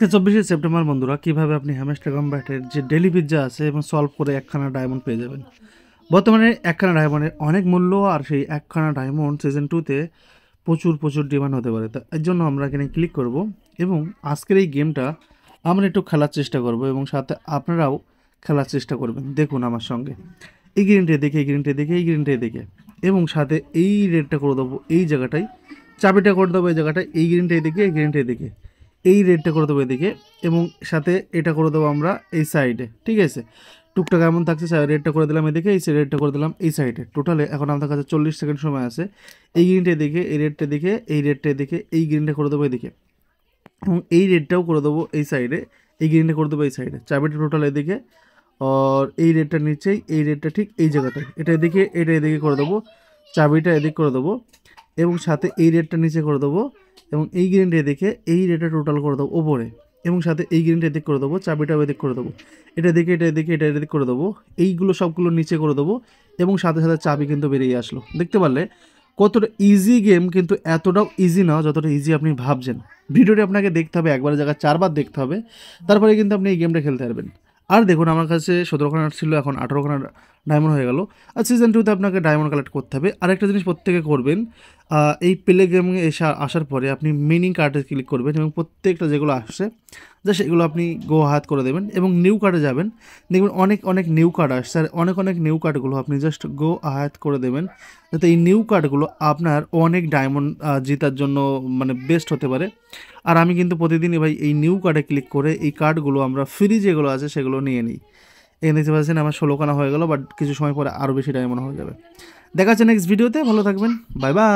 আজকে 24শে সেপ্টেম্বর বন্ধুরা, কিভাবে আপনি হ্যামস্টার কম্ব্যাটের যে ডেলি পিৎজা আছে এবং সলভ করে একখানা ডায়মন্ড পেয়ে যাবেন। বর্তমানে একখানা ডায়মন্ডের অনেক মূল্য, আর সেই একখানা ডায়মন্ড সিজন 2-তে প্রচুর ডিমান্ড হতে পারে। তো এর জন্য আমরা এখানে ক্লিক করব এবং আজকের এই গেমটা আমরা একটু খেলার চেষ্টা করব এবং সাথে আপনারাও খেলার চেষ্টা করবেন। দেখুন আমার সঙ্গে এই গ্রিনটে দেখে, এই গ্রিনটে দেখে, এই গ্রিনটে দেখে, এবং সাথে এই রেডটা করে দেবো এই জায়গাটায়, চাবিটা করে দেবো এই জায়গাটায়, এই গ্রিনটাই দেখে, এই গ্রিনটাই দেখে, এই রেডটা করে দেবো এদিকে, এবং সাথে এটা করে দেবো আমরা এই সাইডে। ঠিক আছে, টুকটাক এমন থাকছে, রেডটা করে দিলাম এদিকে, এই রেডটা করে দিলাম এই সাইডে। টোটালে এখন আমাদের কাছে 40 সেকেন্ড সময় আছে। এই গ্রিনটা দেখে, এই রেডটা দেখে, এই রেডটা দেখে, এই গ্রিনটা করে দেবো এদিকে, এবং এই রেডটাও করে দেবো এই সাইডে, এই গ্রিনটা করে দেবো এই সাইডে। চাবিটা টোটাল এদিকে, আর এই রেডটা নিচেই, এই রেডটা ঠিক এই জায়গাটায়, এটা এদিকে, এটা এদিকে করে দেবো, চাবিটা এদিকে করে দেবো, এবং সাথে এই রেডটা নিচে করে দেবো, এবং এই গ্রিনটা এদিকে, এই রেডটা টোটাল করে দেবো ওপরে, এবং সাথে এই গ্রিনটা এদিক করে দেবো, চাবিটাও এদিক করে দেবো, এটা দেখে, এটা এদিকে, এটা এদিক করে দেবো, এইগুলো সবগুলো নিচে করে দেবো, এবং সাথে সাথে চাবি কিন্তু বেরিয়ে আসলো। দেখতে পারলে কতটা ইজি গেম, কিন্তু এতটাও ইজি না যতটা ইজি আপনি ভাবছেন। ভিডিওটি আপনাকে দেখতে হবে, একবার জায়গায় 4বার দেখতে হবে, তারপরে কিন্তু আপনি এই গেমটা খেলতে পারবেন। আর দেখুন, আমার কাছে 17খানা ছিল, এখন 18খানা ডায়মন্ড হয়ে গেল। আর সিজন 2-তে আপনাকে ডায়মন্ড কালেক্ট করতে হবে। আরেকটা জিনিস প্রত্যেকে করবেন, এই প্লে গেমে আসার পরে আপনি মিনিং কার্ডে ক্লিক করবেন, এবং প্রত্যেকটা যেগুলো আসছে জাস্ট এগুলো আপনি গো হাত করে দেবেন, এবং নিউ কার্ডে যাবেন, দেখবেন অনেক নিউ কার্ড আসছে। আর অনেক নিউ কার্ডগুলো আপনি জাস্ট গো আয়াত করে দেবেন, যাতে এই নিউ কার্ডগুলো আপনার অনেক ডায়মন্ড জেতার জন্য মানে বেস্ট হতে পারে। আর আমি কিন্তু প্রতিদিনই ভাই এই নিউ কার্ডে ক্লিক করে এই কার্ডগুলো আমরা ফ্রি যেগুলো আছে সেগুলো নিয়ে নিই। এখানে দেখতে পাচ্ছেন আমার 16খানা হয়ে গেল, বাট কিছু সময় পরে আরও বেশি ডায়মন্ড হয়ে যাবে। দেখা যাচ্ছে নেক্সট ভিডিওতে। ভালো থাকবেন, বাই বাই।